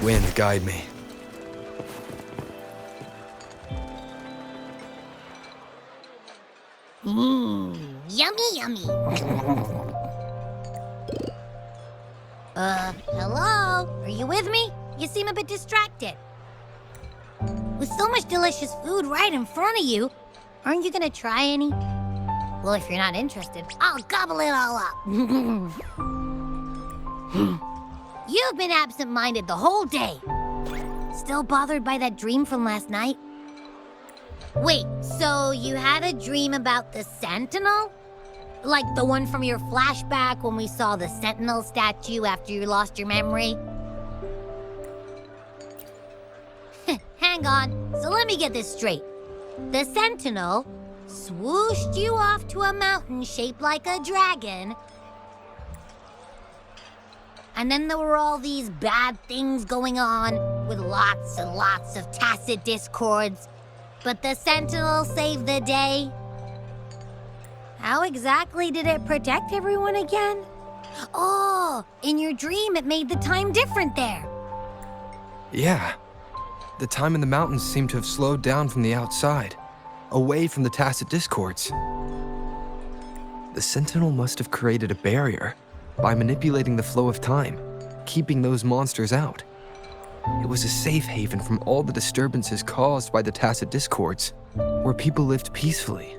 Wind, guide me. Yummy, yummy. Hello? Are you with me? You seem a bit distracted. With so much delicious food right in front of you, aren't you gonna try any? Well, if you're not interested, I'll gobble it all up. You've been absent-minded the whole day. Still bothered by that dream from last night? Wait, so you had a dream about the Sentinel? Like the one from your flashback when we saw the Sentinel statue after you lost your memory? Hang on, so let me get this straight. The Sentinel swooshed you off to a mountain shaped like a dragon, and then there were all these bad things going on with lots and lots of tacit discords, but the Sentinel saved the day. How exactly did it protect everyone again? Oh, in your dream it made the time different there. Yeah. The time in the mountains seemed to have slowed down from the outside, away from the tacit discords. The Sentinel must have created a barrier by manipulating the flow of time, keeping those monsters out. It was a safe haven from all the disturbances caused by the tacit discords, where people lived peacefully.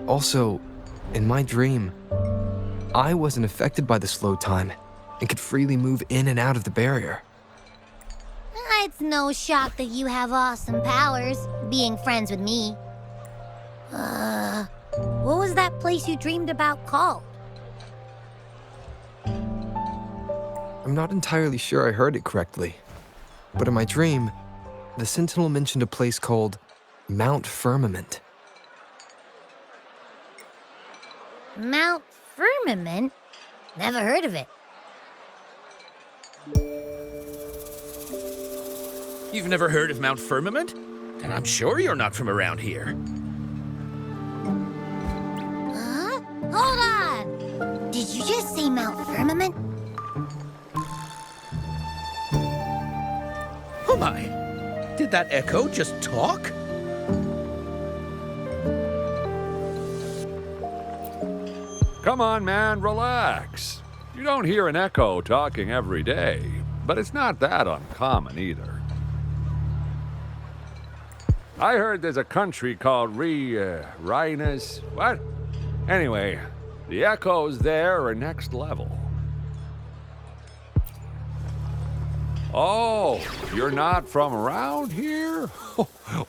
Also, in my dream, I wasn't affected by the slow time and could freely move in and out of the barrier. It's no shock that you have awesome powers, being friends with me. What was that place you dreamed about called? I'm not entirely sure I heard it correctly, but in my dream, the Sentinel mentioned a place called Mount Firmament. Mount Firmament? Never heard of it. You've never heard of Mount Firmament? Then I'm sure you're not from around here. Huh? Hold on! Did you just say Mount Firmament? Oh my! Did that echo just talk? Come on, man, relax. You don't hear an echo talking every day, but it's not that uncommon either. I heard there's a country called Rhinus. What? Anyway, the echoes there are next level. Oh, you're not from around here?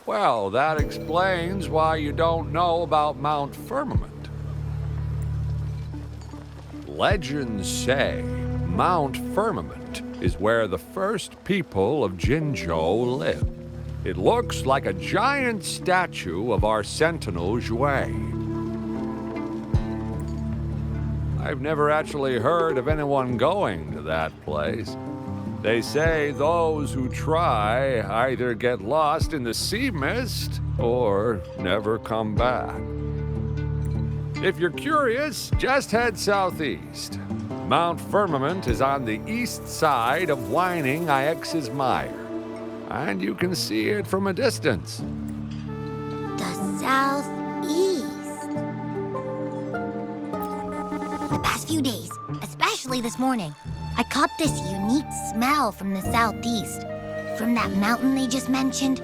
Well, that explains why you don't know about Mount Firmament. Legends say Mount Firmament is where the first people of Jinzhou lived. It looks like a giant statue of our Sentinel Zhui. I've never actually heard of anyone going to that place. They say those who try either get lost in the sea mist or never come back. If you're curious, just head southeast. Mount Firmament is on the east side of whining Ix's Mire, and you can see it from a distance. The southeast. The past few days, especially this morning, I caught this unique smell from the southeast, from that mountain they just mentioned.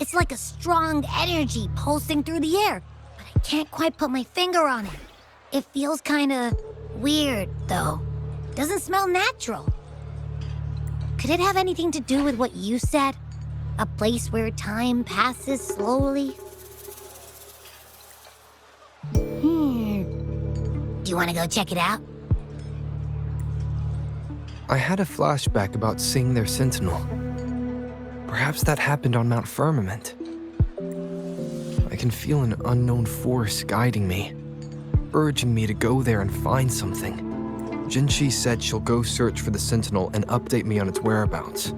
It's like a strong energy pulsing through the air, but I can't quite put my finger on it. It feels kinda weird, though. Doesn't smell natural. Could it have anything to do with what you said? A place where time passes slowly? Do you want to go check it out? I had a flashback about seeing their Sentinel. Perhaps that happened on Mount Firmament. I can feel an unknown force guiding me, urging me to go there and find something. Jinshi said she'll go search for the Sentinel and update me on its whereabouts.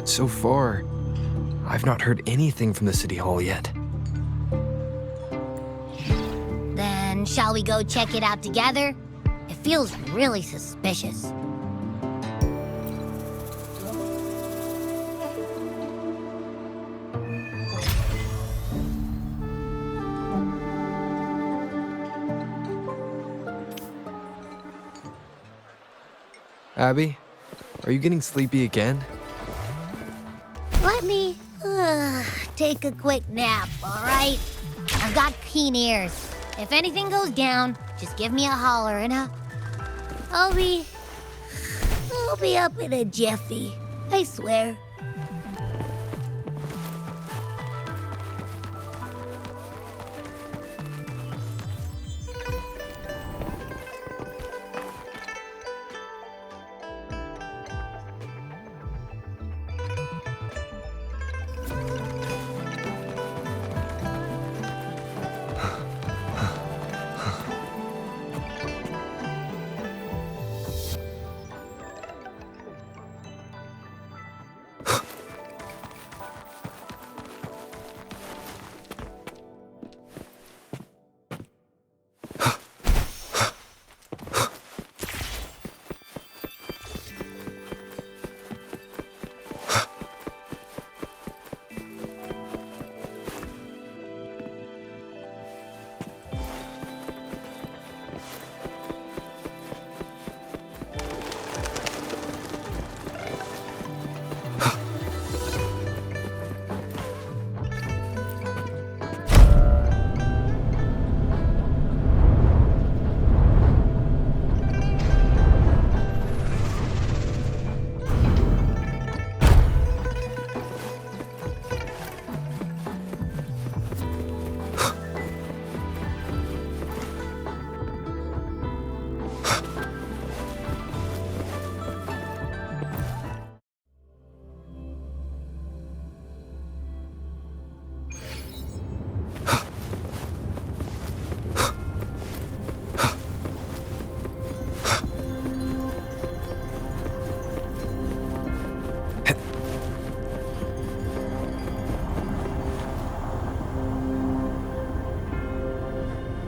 but so far, I've not heard anything from the City Hall yet. Then shall we go check it out together? It feels really suspicious. Abby, are you getting sleepy again? Let me take a quick nap, all right? I've got keen ears. If anything goes down, just give me a holler and I'll be up in a jiffy. I swear.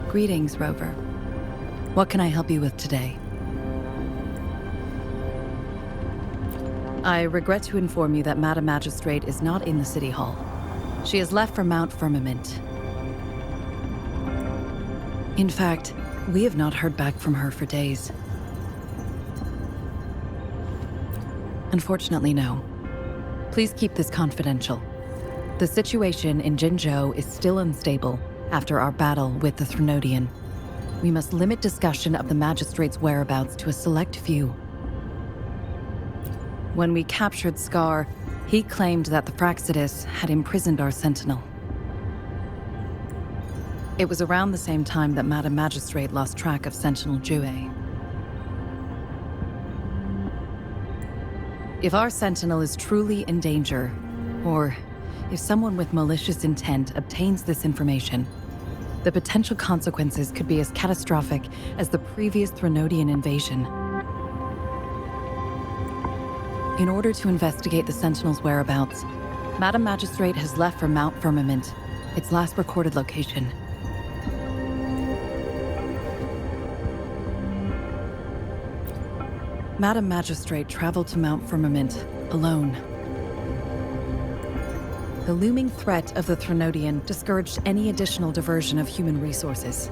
Greetings, Rover. What can I help you with today? I regret to inform you that Madam Magistrate is not in the City Hall. She has left for Mount Firmament. In fact, we have not heard back from her for days. Unfortunately, no. Please keep this confidential. The situation in Jinzhou is still unstable after our battle with the Threnodian. We must limit discussion of the Magistrate's whereabouts to a select few. When we captured Scar, he claimed that the Praxidus had imprisoned our Sentinel. It was around the same time that Madam Magistrate lost track of Sentinel Jue. If our Sentinel is truly in danger, or if someone with malicious intent obtains this information, the potential consequences could be as catastrophic as the previous Threnodian invasion. In order to investigate the Sentinel's whereabouts, Madam Magistrate has left for Mount Firmament, its last recorded location. Madam Magistrate traveled to Mount Firmament alone. The looming threat of the Threnodian discouraged any additional diversion of human resources.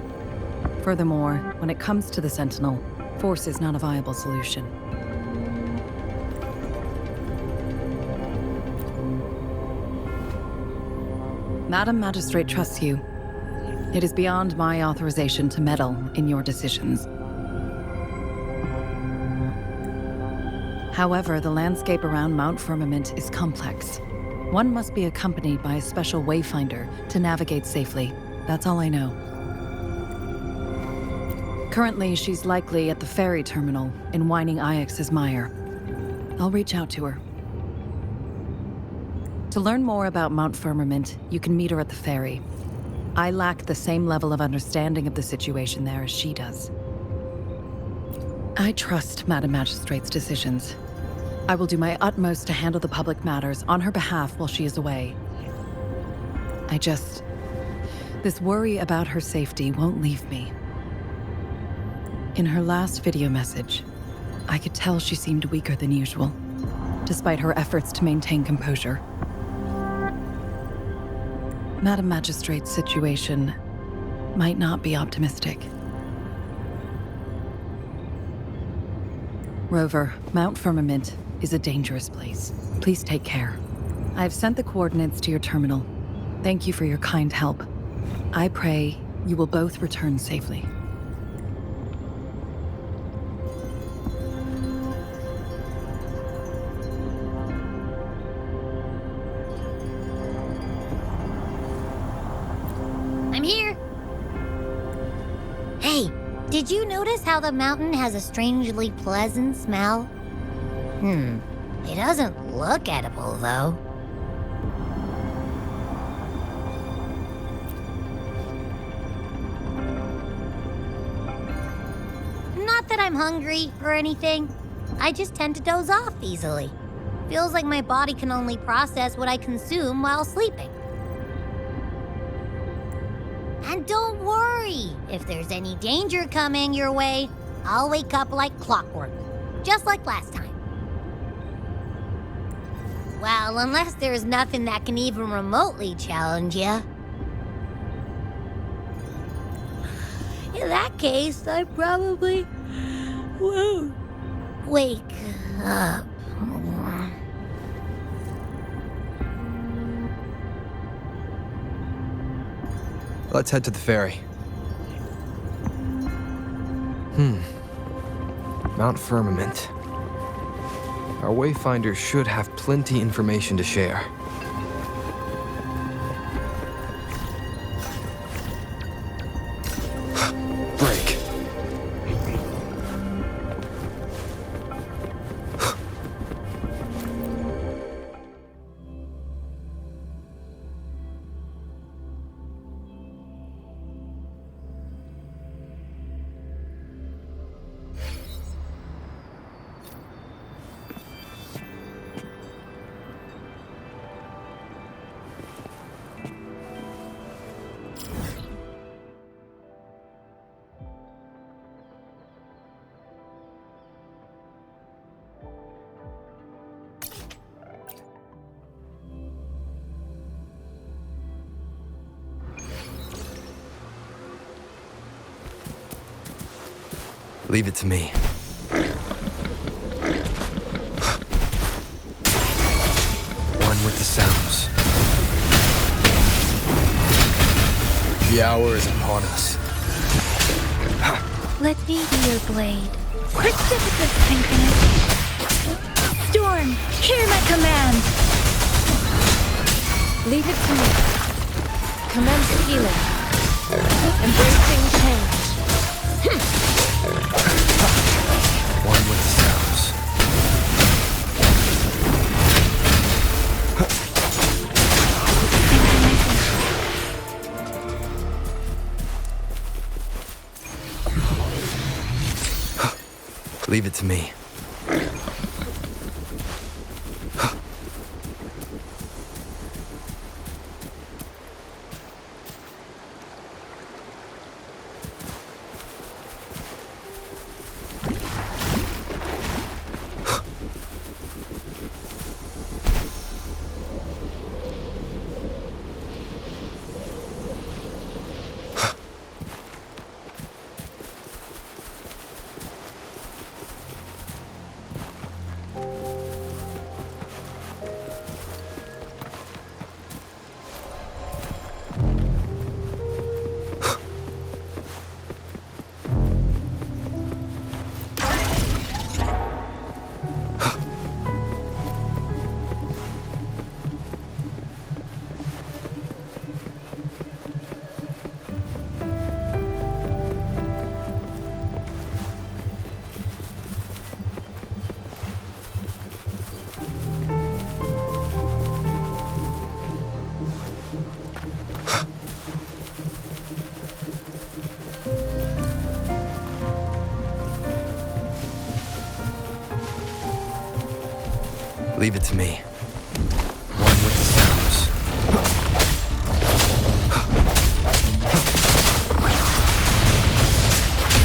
Furthermore, when it comes to the Sentinel, force is not a viable solution. Madam Magistrate trusts you. It is beyond my authorization to meddle in your decisions. However, the landscape around Mount Firmament is complex. One must be accompanied by a special wayfinder to navigate safely. That's all I know. Currently, she's likely at the ferry terminal in Whining Ix's Mire. I'll reach out to her. To learn more about Mount Firmament, you can meet her at the ferry. I lack the same level of understanding of the situation there as she does. I trust Madam Magistrate's decisions. I will do my utmost to handle the public matters on her behalf while she is away. This worry about her safety won't leave me. In her last video message, I could tell she seemed weaker than usual, despite her efforts to maintain composure. Madam Magistrate's situation might not be optimistic. Rover, Mount Firmament is a dangerous place. Please take care. I have sent the coordinates to your terminal. Thank you for your kind help. I pray you will both return safely. I'm here. Hey, did you notice how the mountain has a strangely pleasant smell? It doesn't look edible, though. Not that I'm hungry or anything. I just tend to doze off easily. Feels like my body can only process what I consume while sleeping. And don't worry, if there's any danger coming your way, I'll wake up like clockwork, just like last time. Well, unless there's nothing that can even remotely challenge you. In that case, I probably won't wake up. Let's head to the ferry. Mount Firmament. Our wayfinders should have plenty information to share. Break. Leave it to me. One with the sounds. The hour is upon us. Let me be your blade. Precipitous synchronous. Storm, hear my command. Leave it to me. Commence healing. Embracing change. One with the sounds. Leave it to me. Leave it to me. One with the sounds.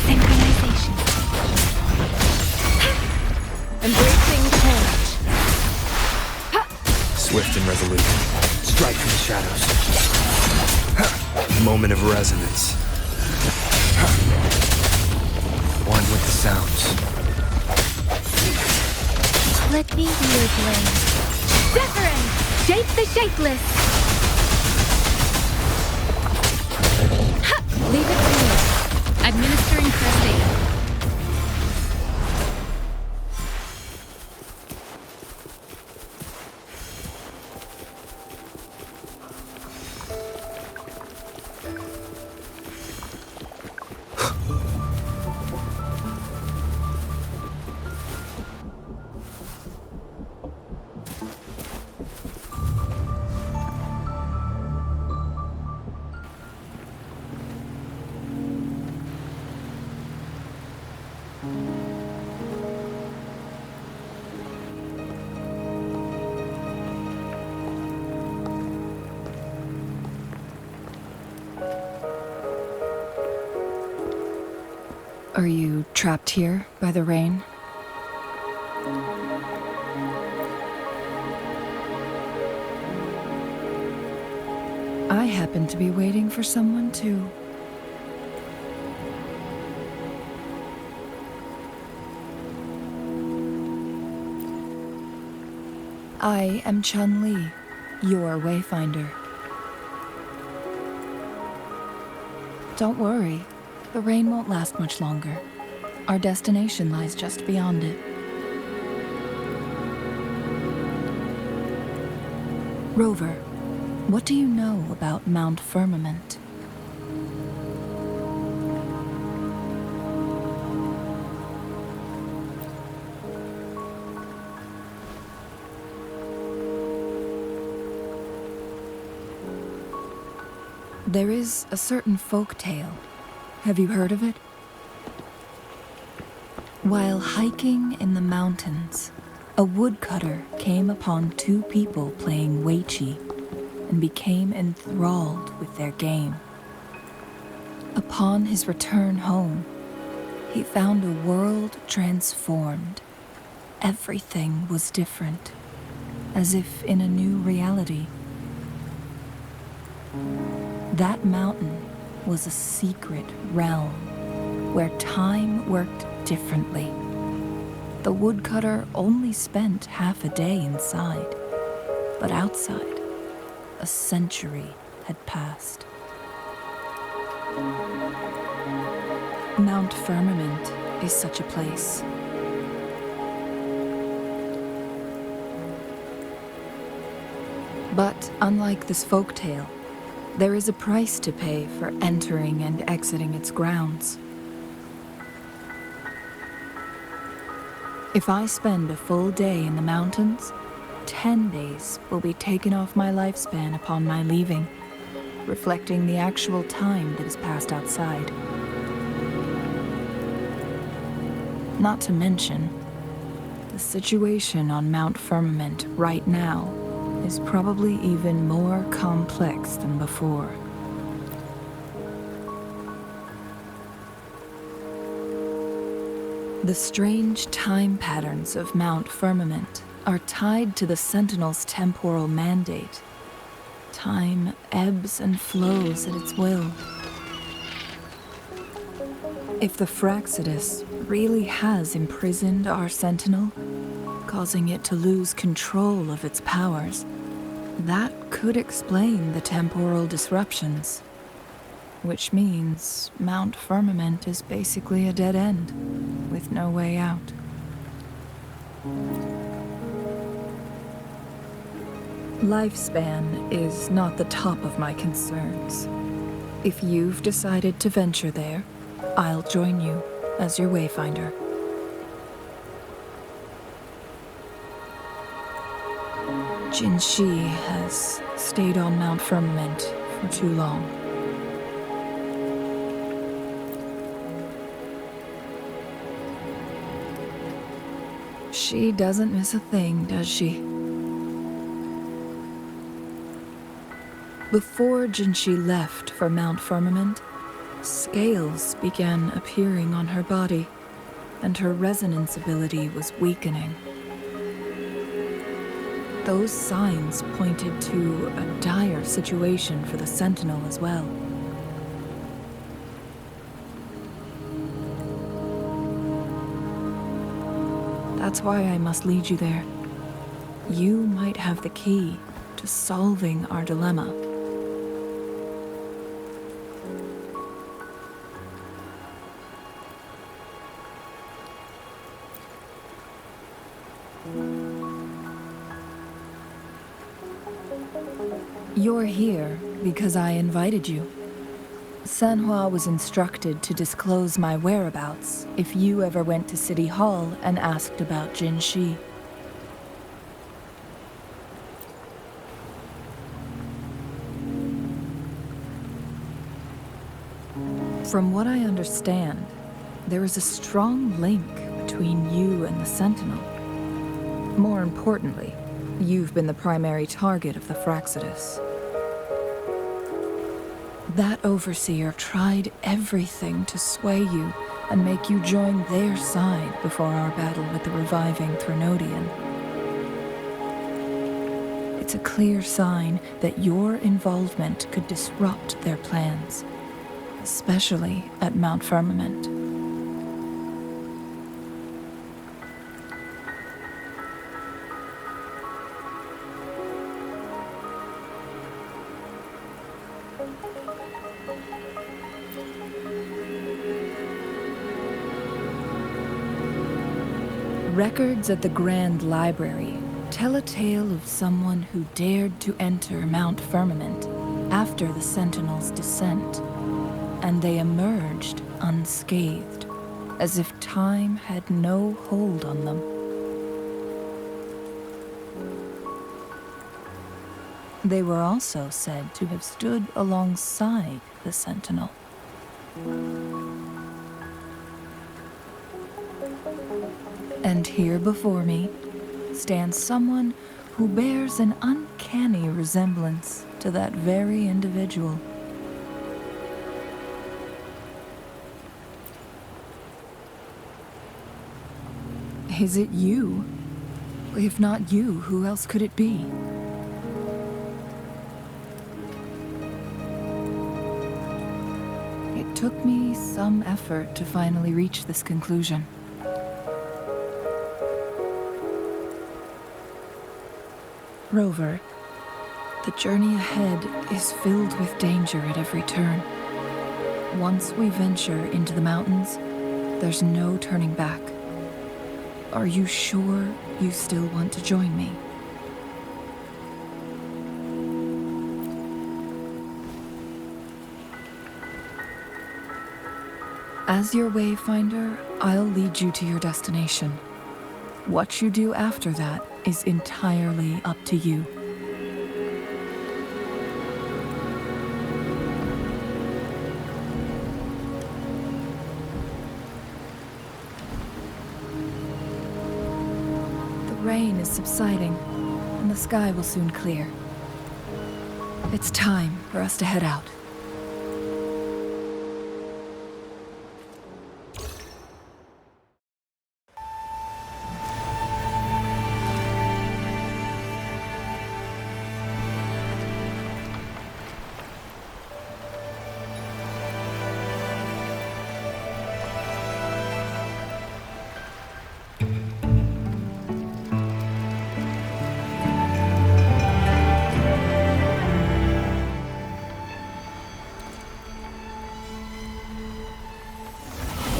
Synchronization. Embracing change. Swift and resolute. Strike from the shadows. Moment of resonance. One with the sounds. Let me be your blade. Wuthering! Shape the shapeless! Ha! Leave it to me. Administering first aid. Are you trapped here by the rain? I happen to be waiting for someone too. I am Chun-Li, your wayfinder. Don't worry, the rain won't last much longer. Our destination lies just beyond it. Rover, what do you know about Mount Firmament? There is a certain folk tale. Have you heard of it? While hiking in the mountains, a woodcutter came upon two people playing weiqi and became enthralled with their game. Upon his return home, he found a world transformed. Everything was different, as if in a new reality. That mountain was a secret realm where time worked differently. The woodcutter only spent half a day inside, but outside, a century had passed. Mount Firmament is such a place. But unlike this folktale, there is a price to pay for entering and exiting its grounds. If I spend a full day in the mountains, 10 days will be taken off my lifespan upon my leaving, reflecting the actual time that has passed outside. Not to mention, the situation on Mount Firmament right now is probably even more complex than before. The strange time patterns of Mount Firmament are tied to the Sentinel's temporal mandate. Time ebbs and flows at its will. If the Fraxidus really has imprisoned our Sentinel, causing it to lose control of its powers, that could explain the temporal disruptions. Which means Mount Firmament is basically a dead end, with no way out. Lifespan is not the top of my concerns. If you've decided to venture there, I'll join you as your wayfinder. Jin Shi has stayed on Mount Firmament for too long. She doesn't miss a thing, does she? Before Jinshi left for Mount Firmament, scales began appearing on her body, and her resonance ability was weakening. Those signs pointed to a dire situation for the Sentinel as well. That's why I must lead you there. You might have the key to solving our dilemma. You're here because I invited you. Sanhua was instructed to disclose my whereabouts if you ever went to City Hall and asked about Jinshi. From what I understand, there is a strong link between you and the Sentinel. More importantly, you've been the primary target of the Fraxidus. That overseer tried everything to sway you and make you join their side before our battle with the reviving Threnodian. It's a clear sign that your involvement could disrupt their plans, especially at Mount Firmament. Records at the Grand Library tell a tale of someone who dared to enter Mount Firmament after the Sentinel's descent, and they emerged unscathed, as if time had no hold on them. They were also said to have stood alongside the Sentinel. And here before me stands someone who bears an uncanny resemblance to that very individual. Is it you? If not you, who else could it be? It took me some effort to finally reach this conclusion. Rover, the journey ahead is filled with danger at every turn. Once we venture into the mountains, there's no turning back. Are you sure you still want to join me? As your wayfinder, I'll lead you to your destination. What you do after that is entirely up to you. The rain is subsiding, and the sky will soon clear. It's time for us to head out.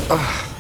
Ugh.